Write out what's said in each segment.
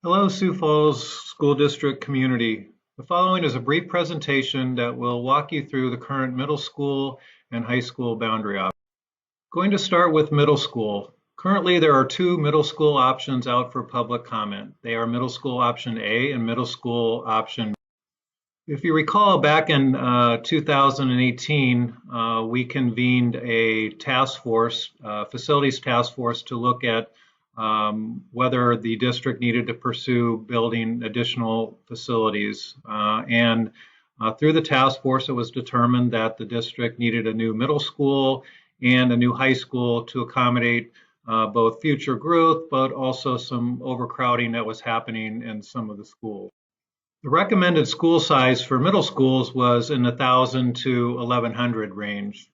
Hello, Sioux Falls School District community. The following is a brief presentation that will walk you through the current middle school and high school boundary options. Going to start with middle school. Currently, there are two middle school options out for public comment. They are middle school option A and middle school option B. If you recall, back in 2018, we convened a task force, facilities task force, to look at whether the district needed to pursue building additional facilities. And through the task force, it was determined that the district needed a new middle school and a new high school to accommodate both future growth, but also some overcrowding that was happening in some of the schools. The recommended school size for middle schools was in the 1,000 to 1,100 range.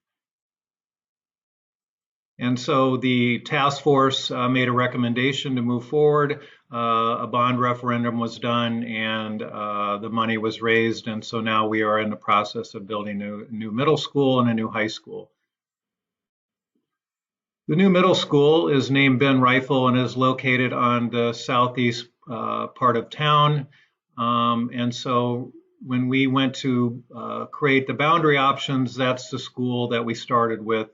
And so the task force made a recommendation to move forward. A bond referendum was done and the money was raised. And so now we are in the process of building a new middle school and a new high school. The new middle school is named Ben Rifle and is located on the southeast part of town. And so when we went to create the boundary options, that's the school that we started with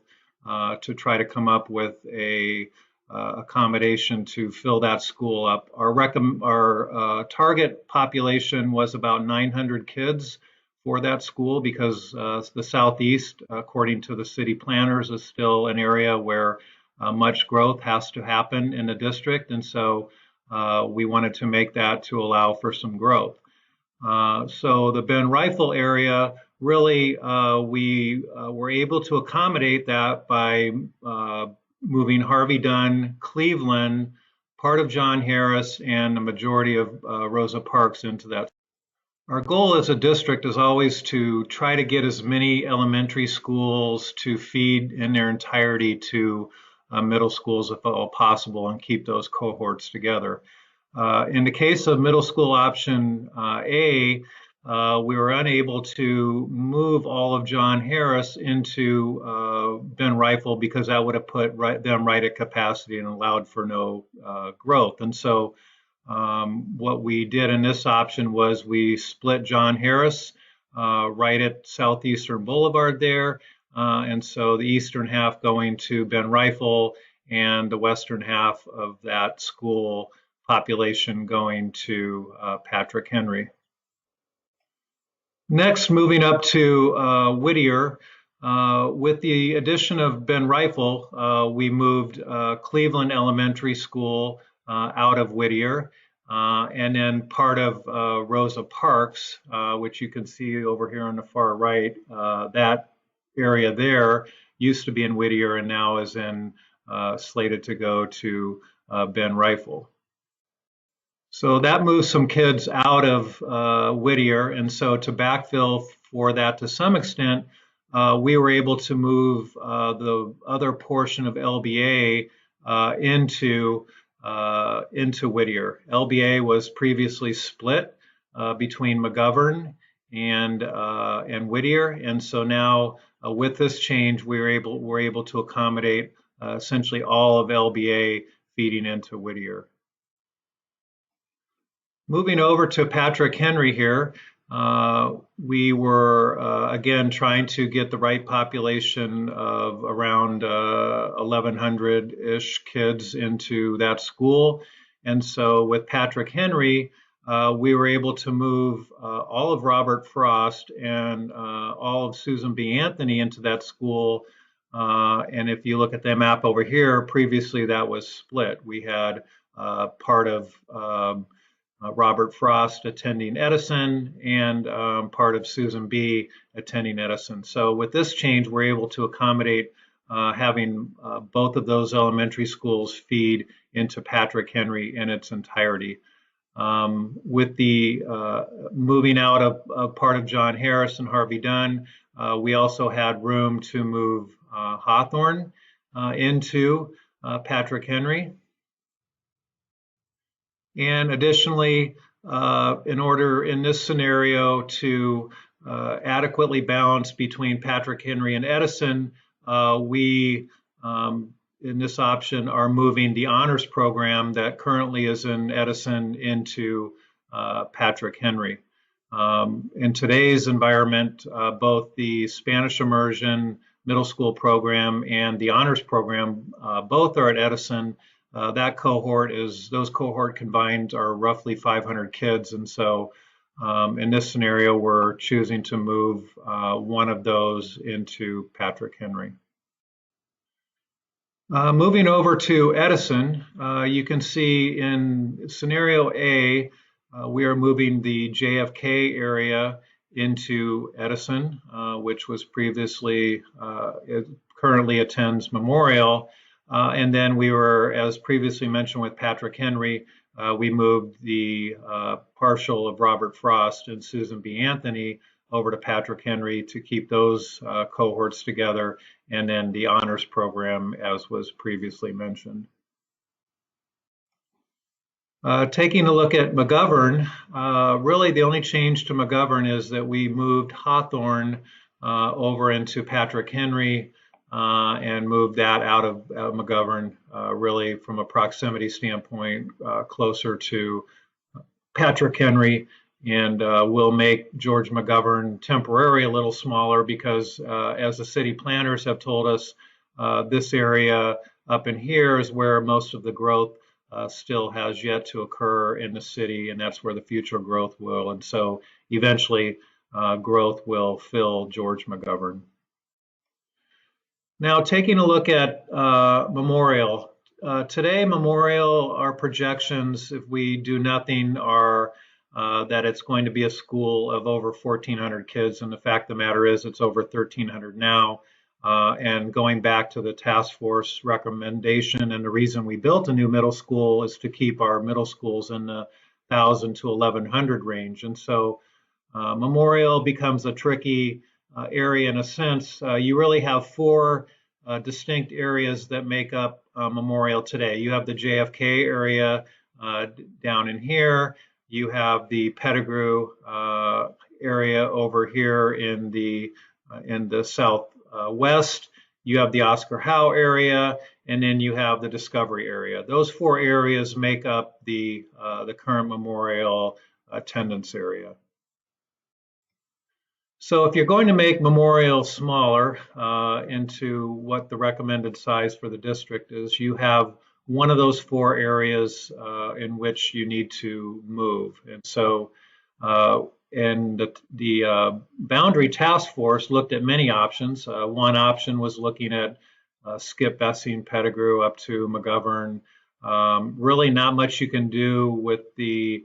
to try to come up with a accommodation to fill that school up. Our target population was about 900 kids for that school because the southeast, according to the city planners, is still an area where much growth has to happen in the district. And so we wanted to make that to allow for some growth. So the Ben Rifle area, really, we were able to accommodate that by moving Harvey Dunn, Cleveland, part of John Harris, and the majority of Rosa Parks into that. Our goal as a district is always to try to get as many elementary schools to feed in their entirety to middle schools if at all possible and keep those cohorts together. In the case of middle school option A, we were unable to move all of John Harris into Ben Rifle because that would have put them right at capacity and allowed for no growth. And so what we did in this option was we split John Harris right at Southeastern Boulevard there. And so the eastern half going to Ben Rifle and the western half of that school population going to Patrick Henry. Next, moving up to Whittier, with the addition of Ben Rifle, we moved Cleveland Elementary School out of Whittier, and then part of Rosa Parks, which you can see over here on the far right. That area there used to be in Whittier and now is in slated to go to Ben Rifle. So that moves some kids out of Whittier, and so to backfill for that to some extent, we were able to move the other portion of LBA into Whittier. LBA was previously split between McGovern and Whittier, and so now with this change, we're able to accommodate essentially all of LBA feeding into Whittier. Moving over to Patrick Henry here, we were again trying to get the right population of around 1,100-ish kids into that school. And so with Patrick Henry, we were able to move all of Robert Frost and all of Susan B. Anthony into that school. And if you look at the map over here, previously that was split. We had part of Robert Frost attending Edison and part of Susan B. attending Edison. So with this change, we're able to accommodate having both of those elementary schools feed into Patrick Henry in its entirety. With the moving out of part of John Harris and Harvey Dunn, we also had room to move Hawthorne into Patrick Henry. And additionally, in order in this scenario to adequately balance between Patrick Henry and Edison, we in this option are moving the honors program that currently is in Edison into Patrick Henry. In today's environment, both the Spanish immersion middle school program and the honors program, both are at Edison. Those cohort combined are roughly 500 kids. And so in this scenario, we're choosing to move one of those into Patrick Henry. Moving over to Edison, you can see in scenario A, we are moving the JFK area into Edison, which was previously, it currently attends Memorial. And then we were, as previously mentioned with Patrick Henry, we moved the partial of Robert Frost and Susan B. Anthony over to Patrick Henry to keep those cohorts together, and then the honors program, as was previously mentioned. Taking a look at McGovern, really the only change to McGovern is that we moved Hawthorne over into Patrick Henry and moved that out of McGovern, really from a proximity standpoint, closer to Patrick Henry. And we'll make George McGovern temporarily a little smaller because, as the city planners have told us, this area up in here is where most of the growth still has yet to occur in the city, and that's where the future growth will. And so eventually growth will fill George McGovern. Now, taking a look at Memorial. Today, Memorial, our projections, if we do nothing, are that it's going to be a school of over 1,400 kids. And the fact of the matter is it's over 1,300 now. And going back to the task force recommendation, and the reason we built a new middle school is to keep our middle schools in the 1,000 to 1,100 range. And so Memorial becomes a tricky area in a sense. You really have four distinct areas that make up Memorial today. You have the JFK area down in here. You have the Pettigrew area over here in the southwest. You have the Oscar Howe area, and then you have the Discovery area. Those four areas make up the current Memorial attendance area. So if you're going to make Memorial smaller into what the recommended size for the district is, you have one of those four areas in which you need to move. And so and the boundary task force looked at many options. One option was looking at Skip, Bessing, Pettigrew up to McGovern. Really not much you can do with a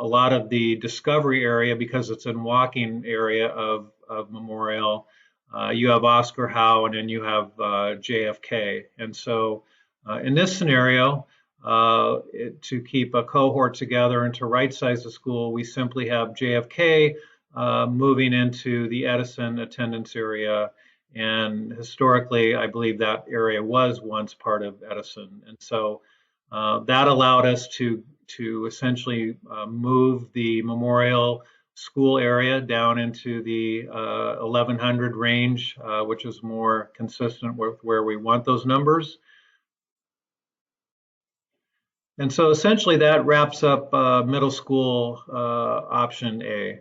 lot of the Discovery area because it's in walking area of Memorial. You have Oscar Howe, and then you have JFK. And so in this scenario, to keep a cohort together and to right-size the school, we simply have JFK moving into the Edison attendance area. And historically, I believe that area was once part of Edison. And so that allowed us to essentially move the Memorial School area down into the 1,100 range, which is more consistent with where we want those numbers. And so essentially that wraps up middle school option A.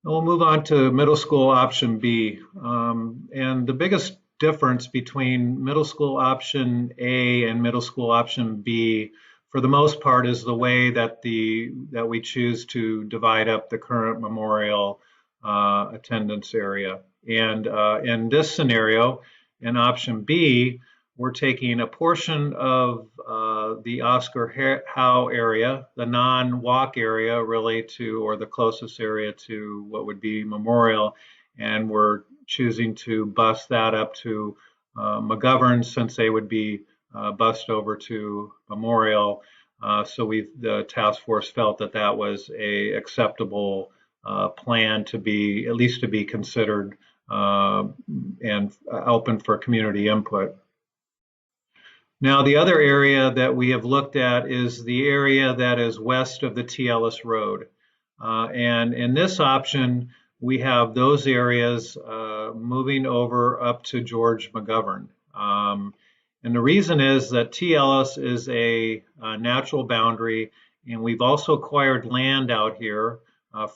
We'll move on to middle school option B. And the biggest difference between middle school option A and middle school option B, for the most part, is the way that we choose to divide up the current Memorial attendance area. And in this scenario, in option B, we're taking a portion of the Oscar Howe area, the non-walk area really or the closest area to what would be Memorial, and we're choosing to bus that up to McGovern since they would be bused over to Memorial. So the task force felt that that was a acceptable plan to be, at least to be considered and open for community input. Now, the other area that we have looked at is the area that is west of the T. Ellis Road. And in this option, we have those areas moving over up to George McGovern. And the reason is that T. Ellis is a natural boundary, and we've also acquired land out here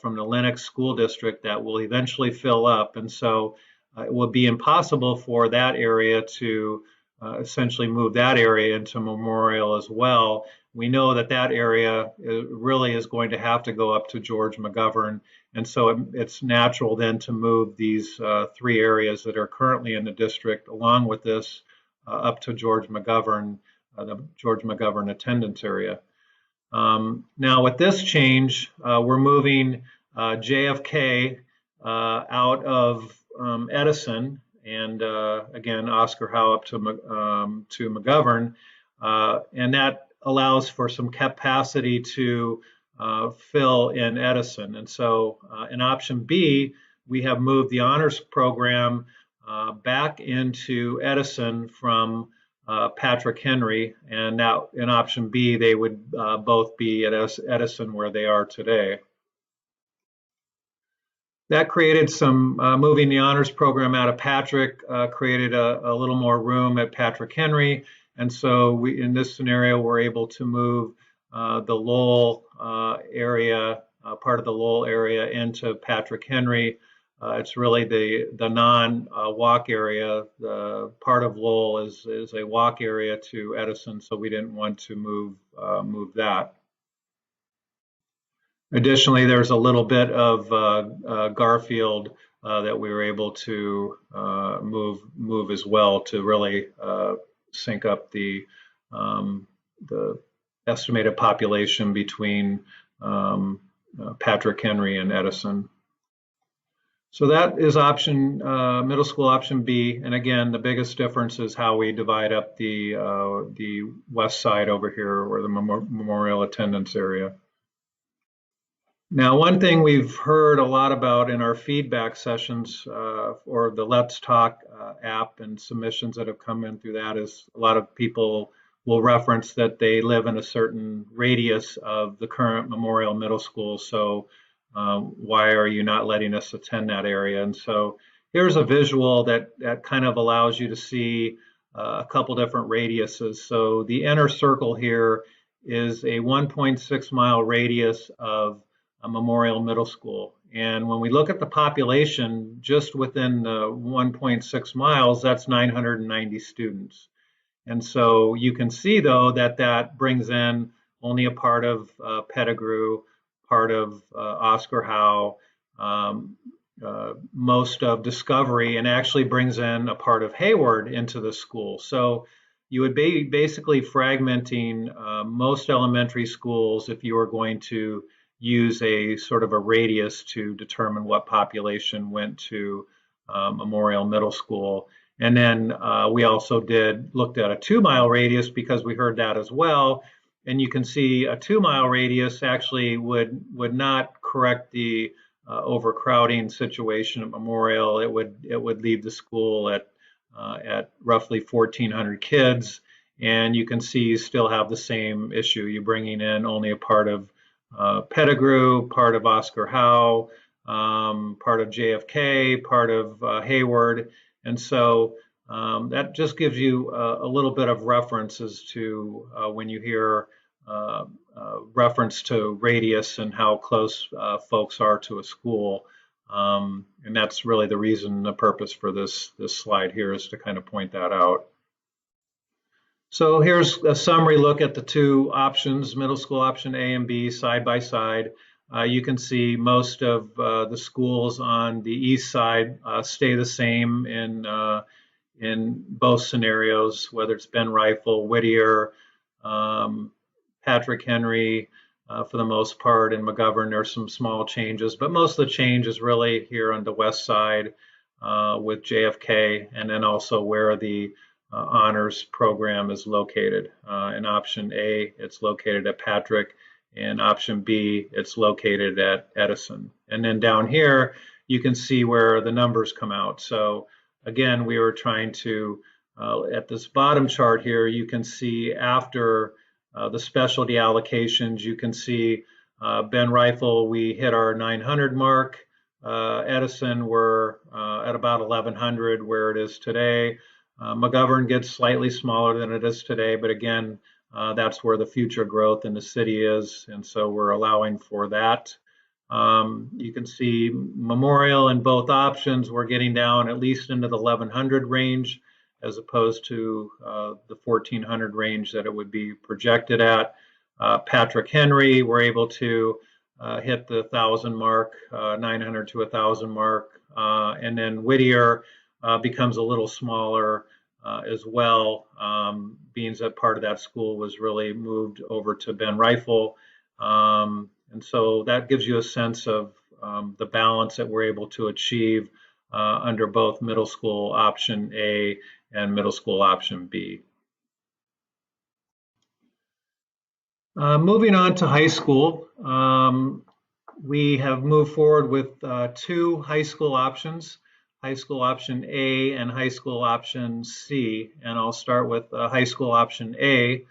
from the Lenox School District that will eventually fill up. And so it will be impossible for that area to essentially move that area into Memorial as well. We know that that area really is going to have to go up to George McGovern. And so it's natural then to move these three areas that are currently in the district along with this up to George McGovern, the George McGovern attendance area. Now with this change, we're moving JFK out of Edison and again, Oscar Howe up to McGovern, and that allows for some capacity to fill in Edison. And so in option B, we have moved the honors program back into Edison from Patrick Henry, and now in option B, they would both be at Edison where they are today. That created some, moving the honors program out of Patrick, created a little more room at Patrick Henry. And so we, in this scenario, we're able to move the Lowell area, part of the Lowell area into Patrick Henry. It's really the non-walk area. The part of Lowell is a walk area to Edison, so we didn't want to move that. Additionally, there's a little bit of Garfield that we were able to move as well to really sync up the estimated population between Patrick Henry and Edison. So that is option middle school option B, and again, the biggest difference is how we divide up the west side over here, or the memorial attendance area. Now, one thing we've heard a lot about in our feedback sessions or the Let's Talk app and submissions that have come in through that is a lot of people will reference that they live in a certain radius of the current Memorial Middle School. So why are you not letting us attend that area? And so here's a visual that kind of allows you to see a couple different radiuses. So the inner circle here is a 1.6 mile radius of a Memorial Middle School. And when we look at the population just within the 1.6 miles, that's 990 students. And so you can see, though, that brings in only a part of Pettigrew, part of Oscar Howe, most of Discovery, and actually brings in a part of Hayward into the school. So you would be basically fragmenting most elementary schools if you were going to use a sort of a radius to determine what population went to Memorial Middle School. And then we also looked at a 2 mile radius because we heard that as well. And you can see a 2 mile radius actually would not correct the overcrowding situation at Memorial. It would leave the school at roughly 1,400 kids. And you can see you still have the same issue. You're bringing in only a part of Pettigrew, part of Oscar Howe, part of JFK, part of Hayward. And so that just gives you a little bit of reference as to when you hear reference to radius and how close folks are to a school. And that's really the reason, the purpose for this slide here is to kind of point that out. So here's a summary look at the two options, middle school option A and B, side by side. You can see most of the schools on the east side stay the same in both scenarios, whether it's Ben Rifle, Whittier, Patrick Henry, for the most part, and McGovern. There's some small changes, but most of the change is really here on the west side with JFK, and then also where the honors program is located. In option A, it's located at Patrick. In option B, it's located at Edison. And then down here, you can see where the numbers come out. So again, we were trying to, at this bottom chart here, you can see after the specialty allocations, you can see Ben Rifle, we hit our 900 mark. Edison, we're at about 1,100 where it is today. McGovern gets slightly smaller than it is today, but again, that's where the future growth in the city is, and so we're allowing for that. You can see Memorial in both options. We're getting down at least into the 1100 range as opposed to the 1400 range that it would be projected at. Patrick Henry, we're able to hit the 1,000 mark, 900 to 1,000 mark. And then Whittier becomes a little smaller as well, being that part of that school was really moved over to Ben Rifle. And so that gives you a sense of the balance that we're able to achieve under both middle school option A and middle school option B. Moving on to high school, we have moved forward with two high school options, high school option A and high school option C. And I'll start with high school option A.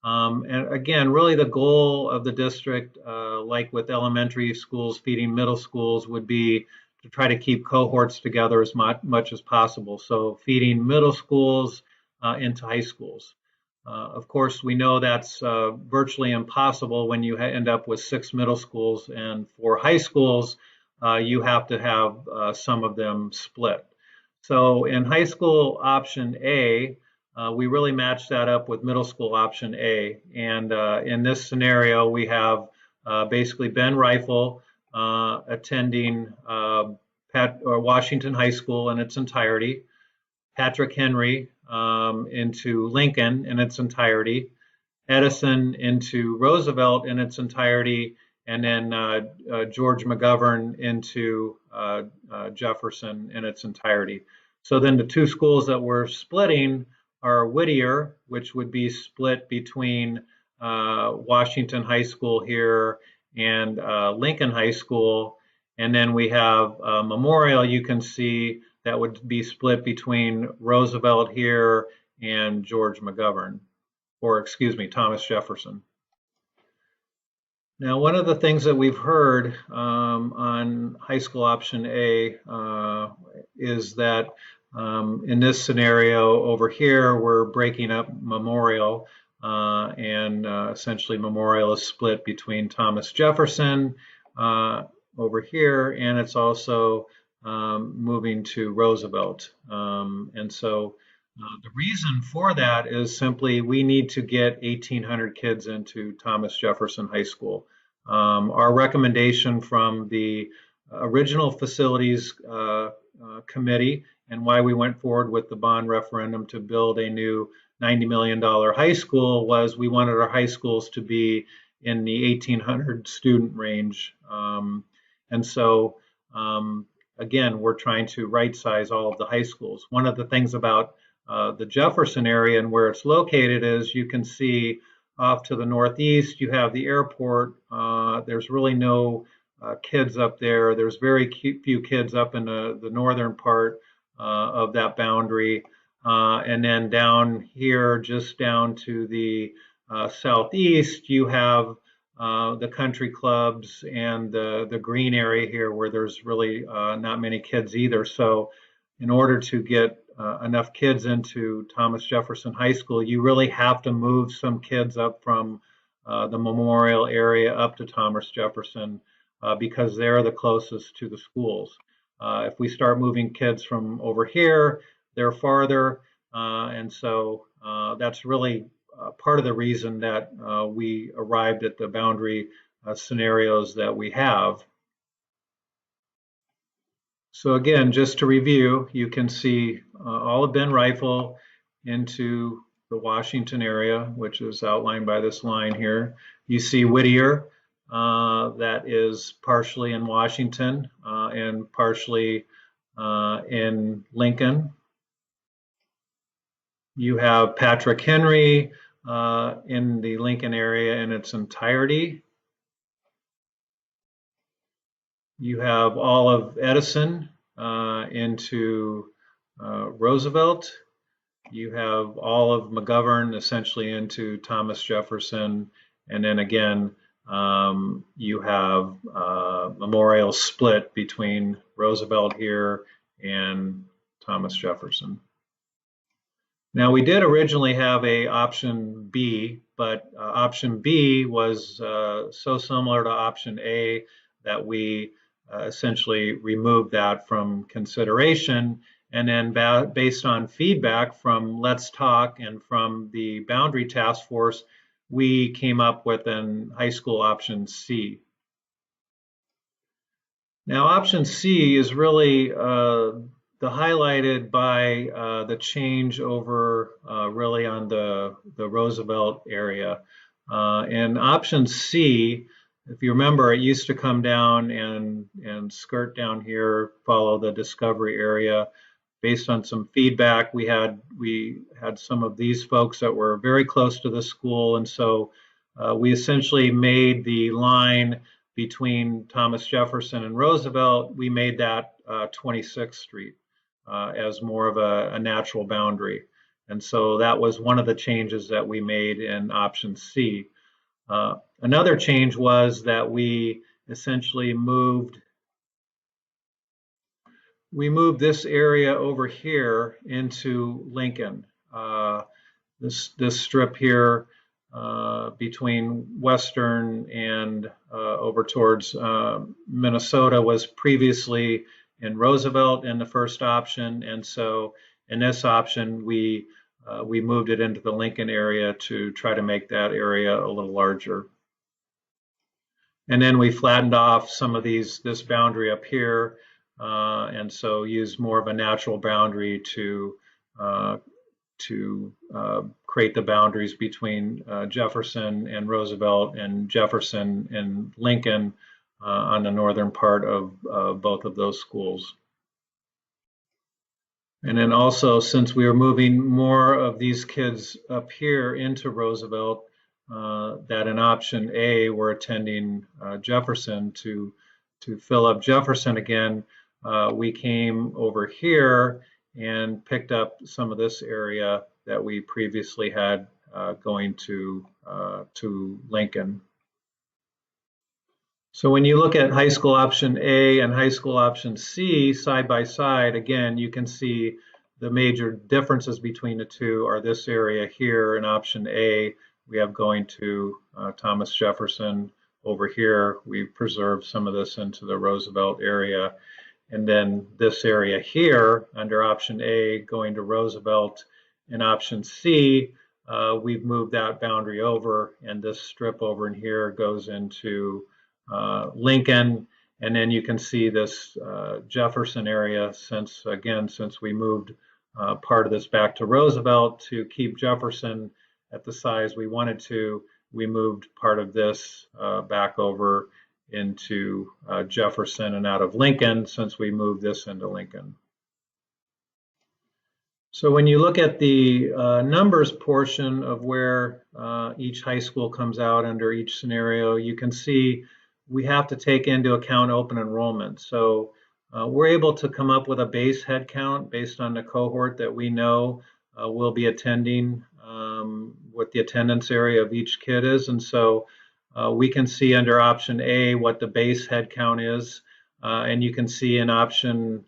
And again, really the goal of the district, like with elementary schools feeding middle schools, would be to try to keep cohorts together as much as possible. So feeding middle schools into high schools. Of course, we know that's virtually impossible when you end up with 6 middle schools, and for high schools, you have to have some of them split. So in high school option A, we really match that up with middle school option A. And in this scenario, we have basically Ben Rifle attending Washington High School in its entirety, Patrick Henry into Lincoln in its entirety, Edison into Roosevelt in its entirety, and then George McGovern into Jefferson in its entirety. So then the two schools that we're splitting are Whittier, which would be split between Washington High School here and Lincoln High School. And then we have Memorial, you can see that would be split between Roosevelt here and George McGovern, or excuse me, Thomas Jefferson. Now, one of the things that we've heard on high school option A is that in this scenario over here, we're breaking up Memorial, and essentially Memorial is split between Thomas Jefferson over here, and it's also moving to Roosevelt. And so the reason for that is simply we need to get 1,800 kids into Thomas Jefferson High School. Our recommendation from the original facilities committee and why we went forward with the bond referendum to build a new $90 million high school was we wanted our high schools to be in the 1,800 student range. And so, again, we're trying to right size all of the high schools. One of the things about the Jefferson area and where it's located is you can see off to the northeast, you have the airport. There's really no kids up there. There's very few kids up in the northern part of that boundary. And then down here, just down to the southeast, you have the country clubs and the green area here where there's really not many kids either. So in order to get enough kids into Thomas Jefferson High School, you really have to move some kids up from the Memorial area up to Thomas Jefferson because they're the closest to the schools. If we start moving kids from over here, they're farther. And so that's really part of the reason that we arrived at the boundary scenarios that we have. So again, just to review, you can see all of Ben Rifle into the Washington area, which is outlined by this line here. You see Whittier, that is partially in Washington and partially in Lincoln. You have Patrick Henry in the Lincoln area in its entirety. You have all of Edison into Roosevelt. You have all of McGovern essentially into Thomas Jefferson. And then again, you have Memorial split between Roosevelt here and Thomas Jefferson. Now, we did originally have a option B, but option B was so similar to option A that we essentially removed that from consideration. And then based on feedback from Let's Talk and from the Boundary Task Force, we came up with an high school option C. Now, option C is really highlighted by the change over really on the Roosevelt area. And option C, if you remember, it used to come down and skirt down here, follow the discovery area. Based on some feedback, we had some of these folks that were very close to the school, and so we essentially made the line between Thomas Jefferson and Roosevelt. We made that 26th Street as more of a natural boundary. And so that was one of the changes that we made in option C. Another change was that we essentially moved this area over here into Lincoln. This strip here between Western and over towards Minnesota was previously in Roosevelt in the first option, and so in this option we moved it into the Lincoln area to try to make that area a little larger. And then we flattened off some of this boundary up here, and so used more of a natural boundary to create the boundaries between Jefferson and Roosevelt and Jefferson and Lincoln on the northern part of both of those schools. And then also, since we were moving more of these kids up here into Roosevelt, that in option A we're attending Jefferson to fill up Jefferson again, we came over here and picked up some of this area that we previously had going to Lincoln. So when you look at high school option A and high school option C side by side, again, you can see the major differences between the two are this area here in option A. We have going to Thomas Jefferson. Over here, we've preserved some of this into the Roosevelt area. And then this area here under option A going to Roosevelt. In option C, we've moved that boundary over, and this strip over in here goes into Lincoln. And then you can see this Jefferson area, since we moved part of this back to Roosevelt to keep Jefferson at the size we wanted to, we moved part of this back over into Jefferson and out of Lincoln, since we moved this into Lincoln. So when you look at the numbers portion of where each high school comes out under each scenario, you can see we have to take into account open enrollment. So we're able to come up with a base head count based on the cohort that we know will be attending, what the attendance area of each kid is. And so we can see under option A what the base head count is. And you can see in option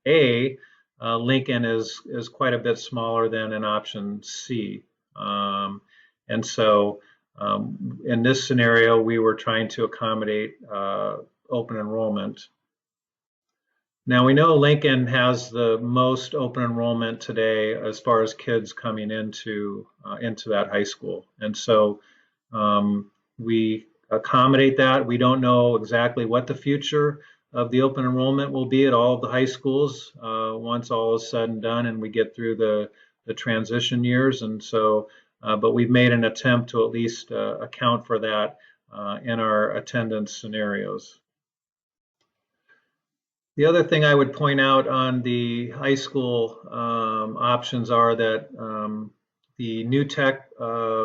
A, Lincoln is quite a bit smaller than in option C. And so in this scenario, we were trying to accommodate open enrollment. Now we know Lincoln has the most open enrollment today as far as kids coming into that high school, and so we accommodate that. We don't know exactly what the future of the open enrollment will be at all of the high schools once all is said and done and we get through the transition years, and so but we've made an attempt to at least account for that in our attendance scenarios. The other thing I would point out on the high school options are that the New Tech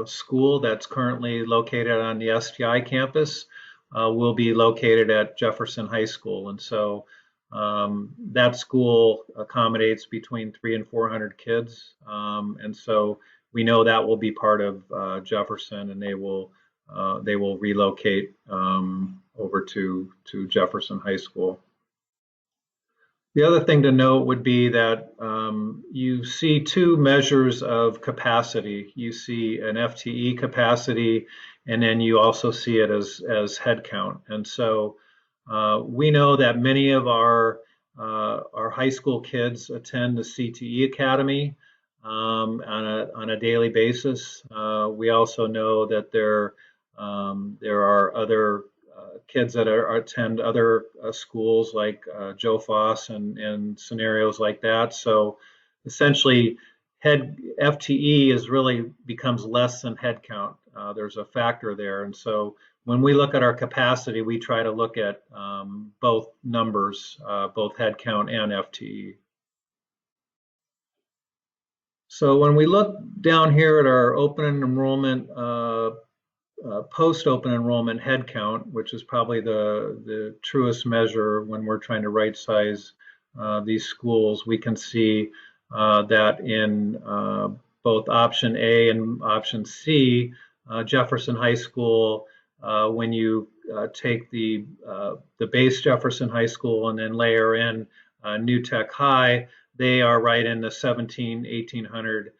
school that's currently located on the STI campus will be located at Jefferson High School. And so that school accommodates between 300 and 400 kids. And so we know that will be part of Jefferson, and they will relocate over to Jefferson High School. The other thing to note would be that you see two measures of capacity. You see an FTE capacity, and then you also see it as head count. And so we know that many of our high school kids attend the CTE Academy on a daily basis. We also know that there are other kids that attend other schools like Joe Foss and scenarios like that. So essentially, head FTE is really becomes less than head count. There's a factor there, and so when we look at our capacity, we try to look at both numbers, both head count and FTE. So when we look down here at our open enrollment post-open enrollment headcount, which is probably the truest measure when we're trying to right size these schools, we can see that in both option A and option C, Jefferson High School, when you take the base Jefferson High School and then layer in New Tech High, they are right in the 1,800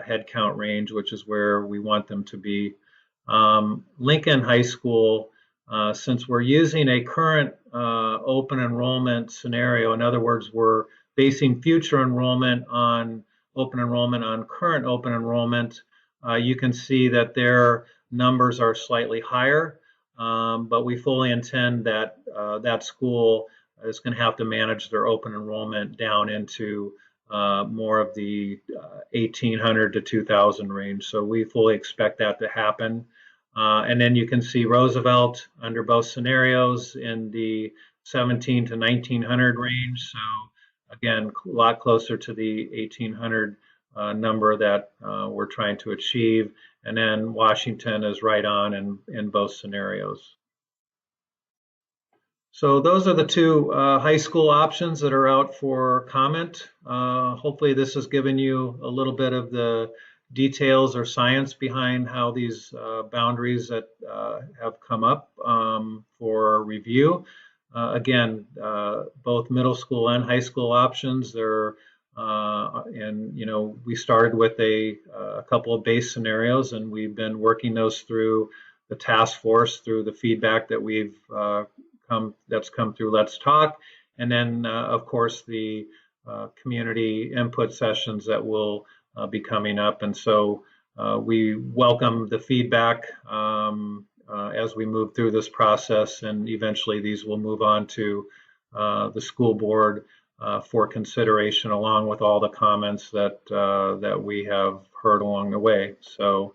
head count range, which is where we want them to be. Lincoln High School, since we're using a current open enrollment scenario, in other words, we're basing future enrollment on open enrollment on current open enrollment, you can see that their numbers are slightly higher, but we fully intend that that school is going to have to manage their open enrollment down into more of the 1,800 to 2,000 range. So we fully expect that to happen. And then you can see Roosevelt under both scenarios in the 17 to 1,900 range. So again, a lot closer to the 1,800 number that we're trying to achieve. And then Washington is right on in both scenarios. So those are the two high school options that are out for comment. Hopefully this has given you a little bit of the details or science behind how these boundaries that have come up for review. Again, both middle school and high school options, they're and we started with a couple of base scenarios, and we've been working those through the task force, through the feedback that we've that's come through Let's Talk, and then of course the community input sessions that will be coming up. And so we welcome the feedback as we move through this process, and eventually these will move on to the school board for consideration, along with all the comments that that we have heard along the way. So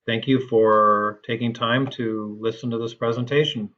thank you for taking time to listen to this presentation.